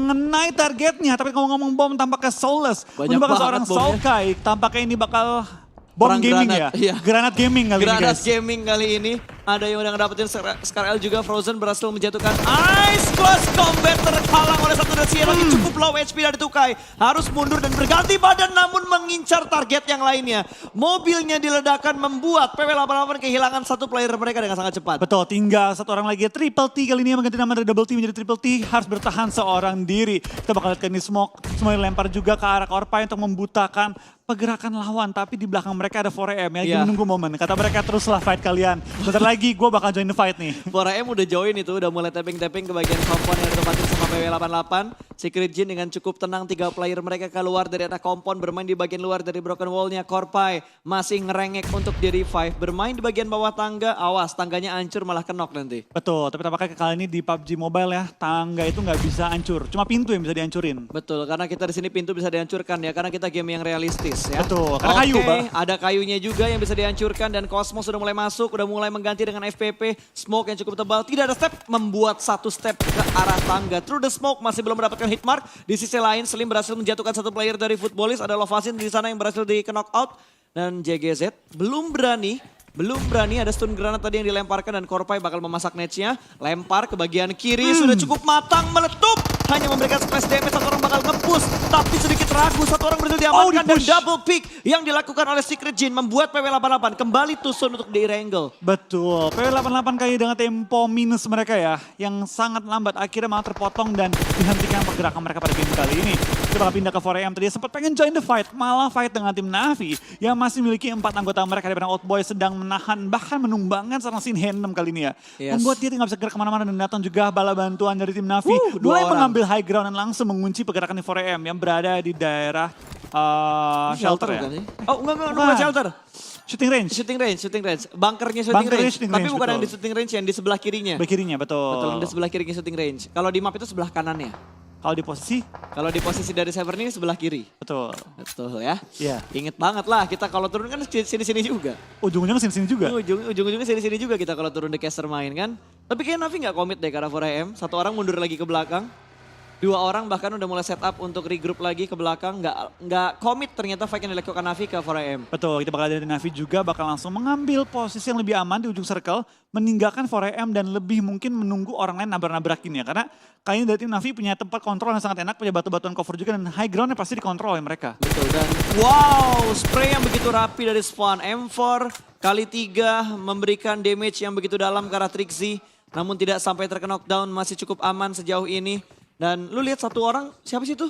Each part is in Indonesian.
mengenai targetnya. Tapi ngomong-ngomong bom tampaknya soulless. Banyak Untuk banget seorang bomnya. Sulkai, tampaknya ini bakal bom Perang gaming granat, ya. iya. Granat gaming kali ini Granat guys. gaming kali ini. Ada yang udah ngedapetin Scar L juga. Frozen berhasil menjatuhkan Ice. Close combat terhalang oleh satu dari lagi cukup low HP dari Tukai. Harus mundur dan berganti badan namun mengincar target yang lainnya. Mobilnya diledakkan membuat PW88 kehilangan satu player mereka dengan sangat cepat. Betul, tinggal satu orang lagi. Triple T kali ini yang mengganti nama dari Double T menjadi Triple T. Harus bertahan seorang diri. Kita bakal lihat ini Smoke. Semua dilempar juga ke arah Korpai untuk membutakan pergerakan lawan. Tapi di belakang mereka ada 4AM yang lagi Iya. menunggu momen. Kata mereka teruslah fight kalian. Bentar lagi gue bakal join the fight nih. 4AM udah join itu, udah mulai tapping-tapping ke bagian kompon yang ditempatin sama PW88. Secret Jin dengan cukup tenang, 3 player mereka keluar dari arah kompon, bermain di bagian luar dari broken wall-nya. Korpai masih ngerengek untuk di revive, bermain di bagian bawah tangga, awas tangganya hancur malah kenok nanti. Betul, tapi tampaknya kali ini di PUBG Mobile ya, tangga itu nggak bisa hancur. Cuma pintu yang bisa dihancurin. Betul, karena kita di sini pintu bisa dihancurkan ya, karena kita game yang realistis ya. Betul, karena kayu, Mbak. Ada kayunya juga yang bisa dihancurkan dan Cosmos sudah mulai masuk, udah mulai mengganti dengan FPP. Smoke yang cukup tebal, tidak ada step, membuat satu step ke arah tangga. Through the smoke masih belum mendapatkan hit mark. Di sisi lain, Slim berhasil menjatuhkan satu player dari Footballist. Ada Lovasin di sana yang berhasil di knock out. Dan JGZ belum berani ada stun granat tadi yang dilemparkan dan Korpai bakal memasak netsnya. Lempar ke bagian kiri, sudah cukup matang, meletup. Hanya memberikan splash damage, satu orang bakal nge-push. Tapi sedikit ragu, satu orang berhasil diamankan dan di-push. double pick yang dilakukan oleh Secret Jin membuat PW88 kembali tusun untuk di-wrangle. Betul, PW88 kali dengan tempo minus mereka ya, yang sangat lambat. Akhirnya malah terpotong dan dihentikan pergerakan mereka pada game kali ini. Kita bakal pindah ke 4AM tadi, sempat pengen join the fight, malah fight dengan tim Navi yang masih memiliki 4 anggota mereka di mana Outboy sedang menahan, bahkan menumbangkan seorang Sin Hanem kali ini ya. Yes. Membuat dia nggak bisa gerak kemana-mana dan datang juga bala bantuan dari tim Navi. Dua Mulai orang. mengambil high ground dan langsung mengunci pergerakan di 4AM yang berada di daerah shelter ya. bukan sih? Oh enggak, Bukan. bukan shelter. Shooting range. Shooting range. Bunkernya shooting Bunkernya range. shooting Tapi range, bukan yang di betul. shooting range, yang di sebelah kirinya. Kirinya, betul. Betul, di sebelah kirinya shooting range. Kalau di map itu sebelah kanannya. Kalau di posisi, Kalau di posisi dari server ini sebelah kiri. betul. Betul ya. Iya. Ingat banget lah, kita kalau turun kan sini-sini juga. Ujung-ujungnya sini-sini juga. Ujung-ujungnya sini-sini juga kita kalau turun di caster main kan. Tapi kayaknya Navi nggak komit deh karena 4AM. Satu orang mundur lagi ke belakang. 2 orang bahkan udah mulai setup untuk regroup lagi ke belakang. Nggak komit ternyata fight yang dilakukan Navi ke 4AM. Betul, kita bakal dari Navi juga bakal langsung mengambil posisi yang lebih aman di ujung circle, meninggalkan 4AM dan lebih mungkin menunggu orang lain nabrak-nabrakin ya. Karena kali ini dari tim Navi punya tempat kontrol yang sangat enak, punya batu-batuan cover juga dan high groundnya pasti dikontrol oleh mereka. Betul, dan wow, spray yang begitu rapi dari spawn M4 kali 3 memberikan damage yang begitu dalam ke arah Trixie. Namun tidak sampai terkena knockdown, masih cukup aman sejauh ini. Dan lu lihat satu orang, siapa sih itu?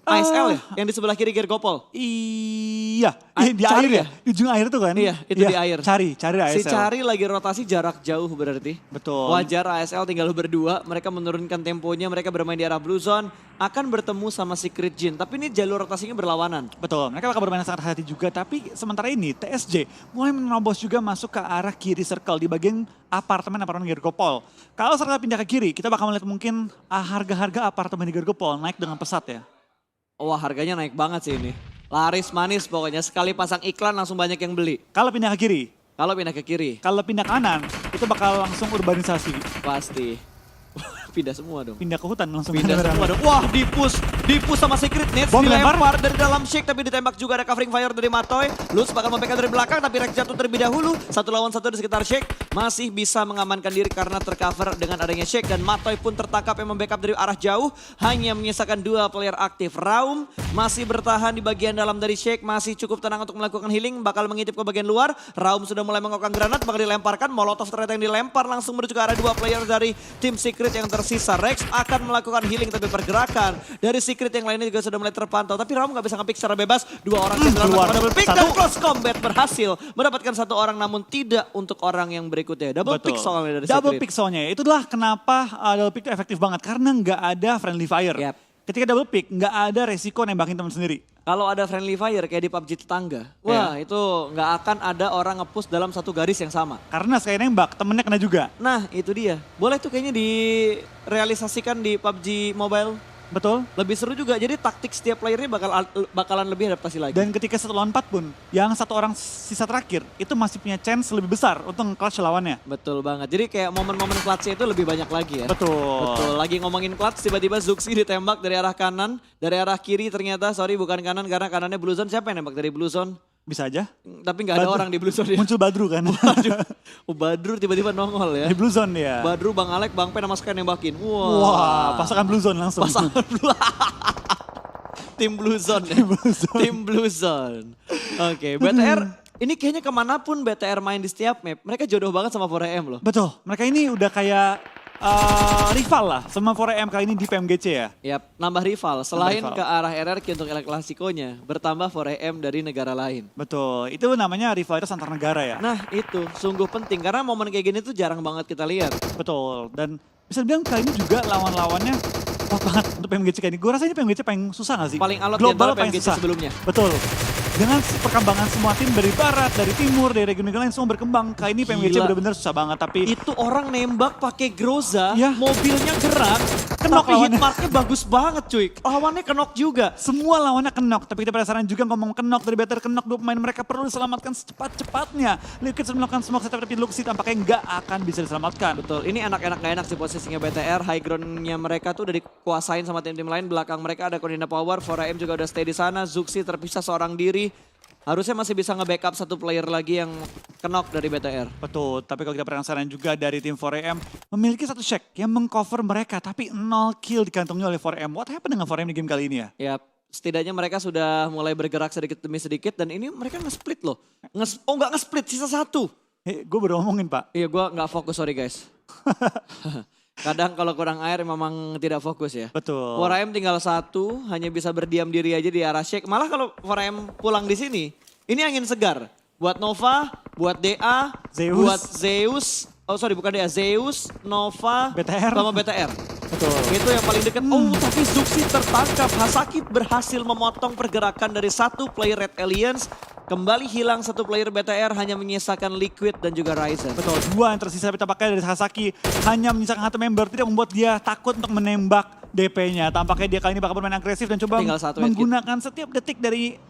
ASL ya? Yang di sebelah kiri Gergopol. Iya, di Cari air ya, di ujung air tuh kan. Iya, itu di air. Cari ASL. Si Cari lagi rotasi jarak jauh berarti. Betul. Wajar ASL tinggal berdua, mereka menurunkan temponya, mereka bermain di arah Blue Zone. Akan bertemu sama Secret Jin, tapi ini jalur rotasinya berlawanan. Betul, mereka bakal bermain sangat hati juga, tapi sementara ini TSJ mulai menerobos juga masuk ke arah kiri circle di bagian apartemen Gergopol. Kalau circle pindah ke kiri, kita bakal melihat mungkin harga-harga apartemen di Gergopol naik dengan pesat ya. Wah, harganya naik banget sih ini. Laris manis pokoknya, sekali pasang iklan langsung banyak yang beli. Kalau pindah ke kiri, Kalau pindah ke kiri, kalau pindah ke kanan, itu bakal langsung urbanisasi. pasti. Pindah semua dong. Pindah ke hutan langsung. Pindah semua dong. Wah, dipush sama Secret Nets, Bom dilempar dari dalam Shake tapi ditembak juga, ada covering fire dari Matoy. Lutz bakal membackup dari belakang tapi Rex jatuh terlebih dahulu. 1 lawan 1 di sekitar Shake, masih bisa mengamankan diri karena tercover dengan adanya Shake dan Matoy pun tertangkap yang membackup dari arah jauh. Hanya menyisakan 2 player aktif. Raum masih bertahan di bagian dalam dari Shake, masih cukup tenang untuk melakukan healing, bakal mengintip ke bagian luar. Raum sudah mulai mengokang granat, bakal dilemparkan. Molotov ternyata yang dilempar langsung menuju ke arah 2 player dari tim Secret yang tersisa. Rex akan melakukan healing tapi pergerakan dari Secret yang lainnya juga sudah mulai terpantau. Tapi Raum nggak bisa nge-pick secara bebas. 2 orang yang keluar. double pick Satu. dan close combat berhasil mendapatkan 1 orang namun tidak untuk orang yang berikutnya. Double pick soalnya dari Double Secret. pick soalnya. Itulah kenapa double pick itu efektif banget. Karena nggak ada friendly fire. Yap. Ketika double pick, nggak ada resiko nembakin teman sendiri. Kalau ada friendly fire kayak di PUBG tetangga, wah itu nggak akan ada orang nge-push dalam satu garis yang sama. Karena sekali nembak, temennya kena juga. Nah itu dia, boleh tuh kayaknya direalisasikan di PUBG Mobile. Betul. Lebih seru juga, jadi taktik setiap playernya bakalan lebih adaptasi lagi. Dan ketika 1 lawan 4 pun, yang satu orang sisa terakhir itu masih punya chance lebih besar untuk nge-clutch lawannya. Betul banget, jadi kayak momen-momen clutch-nya itu lebih banyak lagi ya. Betul. Lagi ngomongin clutch, tiba-tiba Zuxi ditembak dari arah kanan, dari arah kiri ternyata, sorry bukan kanan karena kanannya Blue Zone. Siapa yang nembak dari Blue Zone? Bisa aja. Tapi nggak ada orang di Blue Zone ya. Muncul Badru kan. Badru tiba-tiba nongol ya. Di Blue Zone ya. Badru, Bang Alek, Bang Pen sama Sky nembakin. Wah, pasangan Blue Zone langsung. Pasangan Blue. Tim Blue Zone ya. Tim Blue Zone. Oke, BTR ini kayaknya kemanapun BTR main di setiap map, mereka jodoh banget sama 4AM loh. Betul, mereka ini udah kayak rival lah sama 4AM kali ini di PMGC ya. Yap, nambah rival. Selain rival. ke arah RRQ untuk El Clasico-nya, bertambah 4AM dari negara lain. Betul, itu namanya rivalitas antar negara ya. Nah itu sungguh penting karena momen kayak gini tuh jarang banget kita lihat. Betul, dan bisa dibilang kali ini juga lawan-lawannya kuat banget untuk PMGC kali ini. Gue rasa ini PMGC paling susah gak sih? Paling alot Global di antara paling PMGC susah. sebelumnya. Betul. Dengan perkembangan semua tim dari barat, dari timur, dari region-region lain semua berkembang. Kali ini PMGC Gila. benar-benar susah banget. Tapi Itu orang nembak pakai Groza, Ya. mobilnya gerak, Kenok tapi lawannya. hitmarknya bagus banget cuy. Lawannya kenok juga. semua lawannya kenok. Tapi kita penasaran juga ngomong kenok dari better kenok. Dua pemain mereka perlu diselamatkan secepat-cepatnya. Liquid sudah melakukan smoke setup tapi Luxi tampaknya nggak akan bisa diselamatkan. Betul, ini enak-enak gak enak sih posisinya BTR. High ground-nya mereka tuh udah dikuasain sama tim-tim lain. Belakang mereka ada Corina Power, 4AM juga udah stay di sana. Zuxi terpisah seorang diri. Harusnya masih bisa nge-backup satu player lagi yang kenok dari BTR. Betul, tapi kalau kita penasaran juga dari tim 4AM memiliki satu Shaq yang mengcover mereka tapi 0 kill dikantongi oleh 4AM. What happened dengan 4AM di game kali ini ya? Ya, setidaknya mereka sudah mulai bergerak sedikit demi sedikit dan ini mereka nge-split loh. Nggak nge-split, sisa satu. Gue baru ngomongin Pak. Iya, gue nggak fokus, sorry guys. Kadang kalau kurang air memang tidak fokus ya. Betul. 4AM tinggal satu, hanya bisa berdiam diri aja di arah Shake. Malah kalau 4AM pulang di sini, ini angin segar. Buat Nova, buat DA, Zeus. buat Zeus. Oh sorry bukan DA, Zeus, Nova, BTR. sama BTR. Betul. Itu yang paling dekat. Oh tapi Zuxi tertangkap. Hasaki berhasil memotong pergerakan dari satu player Red Aliens. Kembali hilang satu player BTR, hanya menyisakan Liquid dan juga Ryzen. Betul, dua yang tersisa tapi tampaknya dari Hasaki hanya menyisakan satu member. Tidak membuat dia takut untuk menembak DP-nya. Tampaknya dia kali ini bakal bermain agresif dan coba Tinggal satu menggunakan setiap detik dari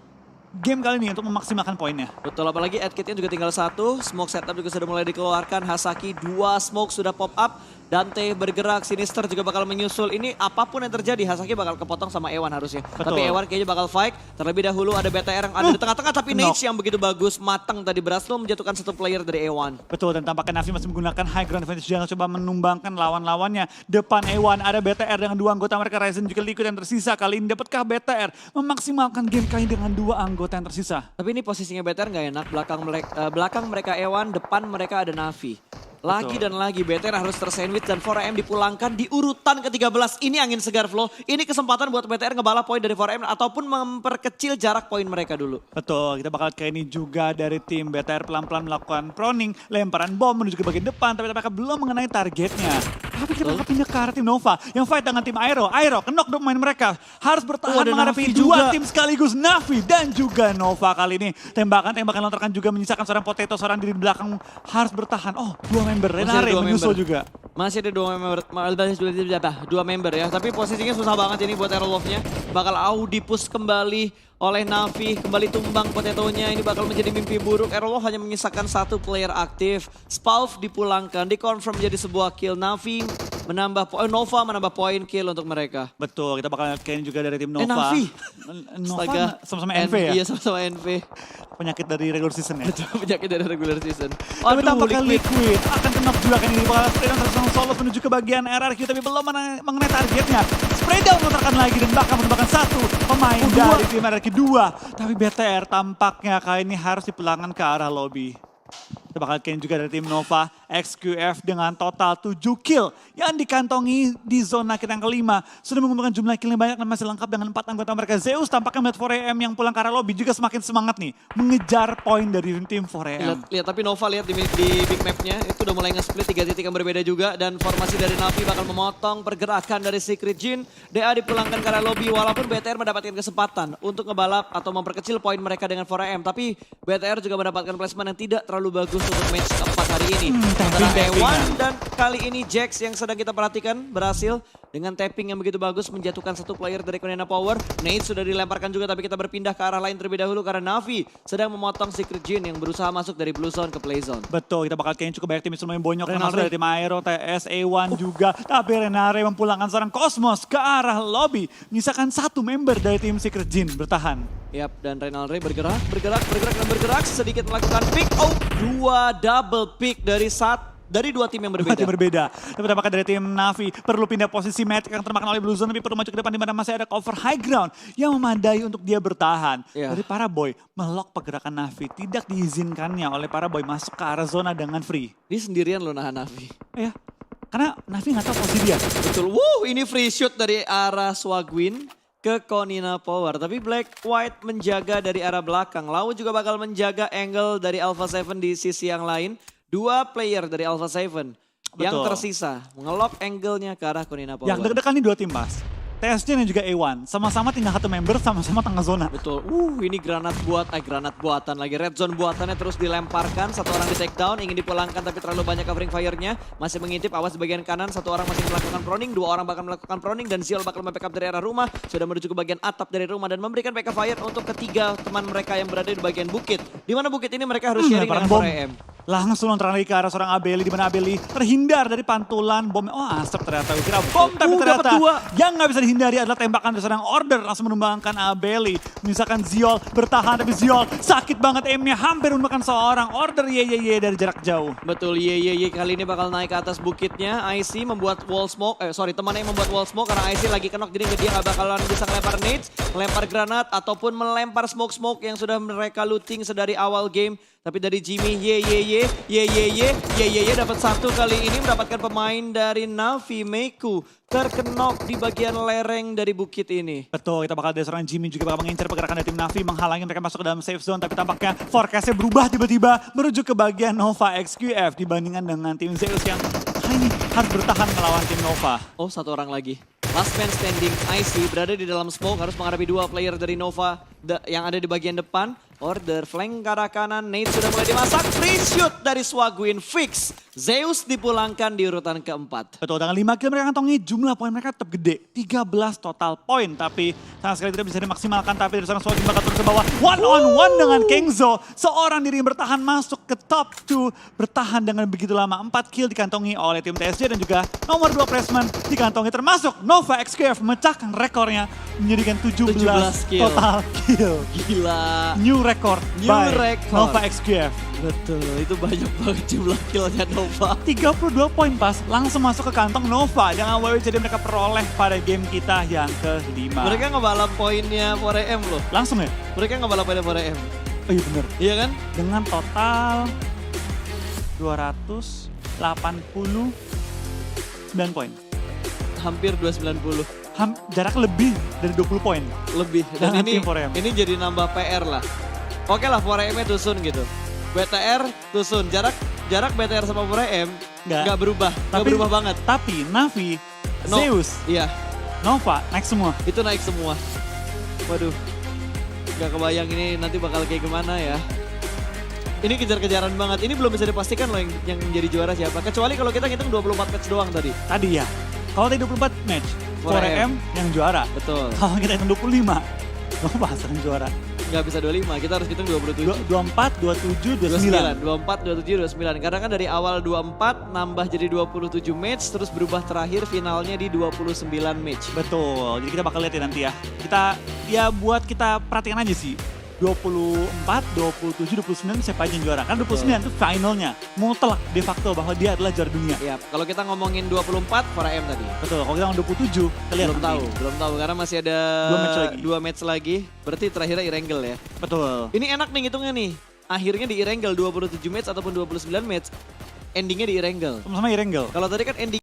game kali ini untuk memaksimalkan poinnya. Betul, apalagi adkitnya juga tinggal satu. Smoke setup juga sudah mulai dikeluarkan. Hasaki 2 smoke sudah pop up. Dante bergerak, Sinister juga bakal menyusul. Ini apapun yang terjadi, Hasaki bakal kepotong sama Ewan harusnya. Betul. Tapi Ewan kayaknya bakal fight. Terlebih dahulu ada BTR yang ada di tengah-tengah. Tapi Knock. Nage yang begitu bagus, matang tadi berhasil menjatuhkan satu player dari Ewan. Betul, dan tampaknya Navi masih menggunakan high ground advantage yang coba menumbangkan lawan-lawannya. Depan Ewan ada BTR dengan dua anggota mereka, Ryzen juga Liquid yang tersisa. Kali ini dapatkah BTR memaksimalkan game kali ini dengan dua anggota yang tersisa? Tapi ini posisinya BTR nggak enak. Belakang mereka Ewan, depan mereka ada Navi. Lagi Betul. dan lagi BTR harus tersandwich dan 4AM dipulangkan di urutan ke-13. Ini angin segar flow. Ini kesempatan buat BTR ngebalap poin dari 4AM ataupun memperkecil jarak poin mereka dulu. Betul, kita bakal kayak ini juga dari tim BTR pelan-pelan melakukan proning, lemparan bom menuju ke bagian depan, tapi mereka belum mengenai targetnya. Tapi kita bakal pindah ke arah tim Nova yang fight dengan tim Aero. Aero, kenok dong main mereka. Harus bertahan ada menghadapi Navi dua juga. tim sekaligus, Navi dan juga Nova kali ini. Tembakan lontarkan juga menyisakan seorang Potato, seorang diri di belakang harus bertahan. Oh, dua member, Masih ada Renare dua menyusul member. juga. Masih ada dua member ya. Tapi posisinya susah banget ini buat Aerolove-nya. Bakal Audipus kembali oleh Navi. Kembali tumbang Potato-nya. Ini bakal menjadi mimpi buruk. Aerolove hanya menyisakan satu player aktif. Spalv dipulangkan. Dikonfirm menjadi sebuah kill. Navi menambah Nova menambah poin kill untuk mereka. Betul, kita bakal kayak ini juga dari tim Nova. Navi. Nova sama-sama NV ya? Iya sama-sama NV. Penyakit dari regular season ya? Penyakit dari regular season. Tapi tampaknya Liquid akan kenok juga kan ini bakal spray down terus solo menuju ke bagian RRQ tapi belum mengenai targetnya. Spray down melontarkan lagi dan bahkan merupakan satu pemain dari tim RRQ 2. Tapi BTR tampaknya kali ini harus dipulangkan ke arah lobby. Kita bakal kayak juga dari tim Nova, XQF dengan total 7 kill yang dikantongi di zona kita yang kelima. Sudah mengumpulkan jumlah kill yang banyak dan masih lengkap dengan 4 anggota mereka. Zeus tampaknya melihat 4AM yang pulang ke arah lobby juga semakin semangat nih. Mengejar poin dari tim 4AM. Lihat tapi Nova lihat di big mapnya itu udah mulai nge-split 3 titik yang berbeda juga dan formasi dari Navi bakal memotong pergerakan dari Secret Jin. DA dipulangkan ke arah lobby walaupun BTR mendapatkan kesempatan untuk ngebalap atau memperkecil poin mereka dengan 4AM. Tapi BTR juga mendapatkan placement yang tidak terlalu bagus untuk match keempat hari ini. Antara tapping, Ewan dan kali ini Jax yang sedang kita perhatikan berhasil dengan tapping yang begitu bagus menjatuhkan satu player dari Konena Power. Nate sudah dilemparkan juga tapi kita berpindah ke arah lain terlebih dahulu karena Navi sedang memotong Secret Jin yang berusaha masuk dari Blue Zone ke Play Zone. Betul, kita bakal kayaknya cukup banyak tim yang bonyok Renalre. termasuk dari tim Aero, TS, A1 juga. Tapi Renalre memulangkan seorang Cosmos ke arah lobby. Menyisakan satu member dari tim Secret Jin bertahan. Yap, dan Renalre bergerak, sedikit melakukan pick. Oh, 2 double pick dari dua tim yang berbeda. Tim berbeda. Tapi apakah dari tim Navi perlu pindah posisi Matt yang termakan oleh Blue Zone tapi perlu maju ke depan di mana masih ada cover high ground yang memadai untuk dia bertahan. Iya. Dari para boy melok pergerakan Navi tidak diizinkannya oleh para boy masuk ke arah zona dengan free. Dia sendirian loh nahan Navi. Ya, karena Navi nggak tahu posisi dia. Betul. Ini free shoot dari arah Swagwin ke Konina Power. Tapi Black White menjaga dari arah belakang. Lau juga bakal menjaga angle dari Alpha 7 di sisi yang lain. 2 player dari Alpha 7 yang tersisa mengelok angle-nya ke arah Konina Power. Yang deg-degan nih 2 tim, Bas. TSJ dan juga A1 sama-sama tinggal 1 member, sama-sama tengah zona. Betul. Ini granat buatan lagi. Red zone buatannya terus dilemparkan. Satu orang di take down, ingin dipulangkan tapi terlalu banyak covering fire-nya. Masih mengintip, awas di bagian kanan. Satu orang masih melakukan proning, 2 orang bakal melakukan proning. Dan Ziol bakal membackup dari arah rumah. Sudah menuju ke bagian atap dari rumah dan memberikan backup fire untuk ketiga teman mereka yang berada di bagian bukit. Di mana bukit ini mereka harus sharing dengan bom. 4AM. Langsung lontaran lagi ke arah seorang Abeli, di mana Abeli terhindar dari pantulan bom. Oh, asap ternyata. Kira bom, tapi ternyata yang nggak bisa dihindari adalah tembakan dari seorang Order. Langsung menumbangkan Abeli. Menyisakan Ziol bertahan, tapi Ziol sakit banget aimnya. Hampir menumbangkan seorang Order ye dari jarak jauh. Betul, kali ini bakal naik ke atas bukitnya. IC membuat wall smoke, temannya yang membuat wall smoke karena IC lagi kenok, jadi dia nggak bakalan bisa ngelempar nades, melempar granat, ataupun melempar smoke yang sudah mereka looting sedari awal game. Tapi dari Jimmy, dapat satu kali ini mendapatkan pemain dari Navi, Meku. Terkenok di bagian lereng dari bukit ini. Betul, kita bakal ada seorang Jimmy juga bakal mengincar pergerakan dari tim Navi, menghalangi mereka masuk ke dalam safe zone. Tapi tampaknya forecastnya berubah tiba-tiba menuju ke bagian Nova XQF dibandingkan dengan tim Zeus yang ini harus bertahan melawan tim Nova. Oh, satu orang lagi. Last man standing, IC berada di dalam smoke, harus menghadapi 2 player dari Nova yang ada di bagian depan. Order flank ke arah kanan, Nate sudah mulai dimasak, free shoot dari Swagwin fix. Zeus dipulangkan di urutan keempat. Betul, dengan 5 kill mereka kantongi, jumlah poin mereka tetap gede. 13 total poin, tapi sama sekali tidak bisa dimaksimalkan. Tapi dari seorang Swagwin bakal turun ke bawah. One on one dengan Kengzo. Seorang diri yang bertahan masuk ke top 2. Bertahan dengan begitu lama. 4 kill dikantongi oleh tim TSJ dan juga nomor 2 placement dikantongi. Termasuk Nova XQF memecahkan rekornya. Menjadikan 17 kill. total kill. Gila. New record by Nova XQF. Betul, itu banyak banget jumlah killnya Nova. 32 poin pas, langsung masuk ke kantong Nova. Dengan WW jadi mereka peroleh pada game kita yang ke-5. Mereka ngebalap poinnya 4AM loh. Langsung ya? Mereka ngebalap poinnya 4AM. Oh iya bener. Iya kan? Dengan total 289 poin. Hampir 290. Jarak lebih dari 20 poin. Lebih. Dan Dengan tim 4AM. ini jadi nambah PR lah. Oke lah 4AM-nya tusun gitu. BTR tusun. Jarak BTR sama 4AM nggak berubah. Nggak berubah banget. Tapi Navi, Zeus, iya. Nova naik semua. Itu naik semua. Waduh. Gak kebayang ini nanti bakal kayak gimana ya. Ini kejar-kejaran banget. Ini belum bisa dipastikan loh yang jadi juara siapa. Kecuali kalau kita ngitung 24 match doang tadi. Tadi ya. Kalau tadi 24 match, 4AM yang juara. Betul. Kalau kita hitung 25, Nova yang juara. Nggak bisa 25, kita harus hitung 27. 24, 27, 29. 24, 27, 29. Karena kan dari awal 24 nambah jadi 27 match, terus berubah terakhir finalnya di 29 match. Betul, jadi kita bakal lihat ya nanti ya. Kita, ya buat kita perhatikan aja sih. 24, 27, 29 siapa aja yang juara. Kan 29 itu finalnya. Mutlak de facto bahwa dia adalah juara dunia. Iya, kalau kita ngomongin 24, 4AM tadi. Betul, kalau kita ngomong 27, kita lihat belum tahu karena masih ada 2 match lagi. Berarti terakhirnya Irengel ya. Betul. Ini enak nih ngitungnya nih. Akhirnya di Irengel 27 match ataupun 29 match. Endingnya di Irengel. Sama-sama Irengel. Kalau tadi kan ending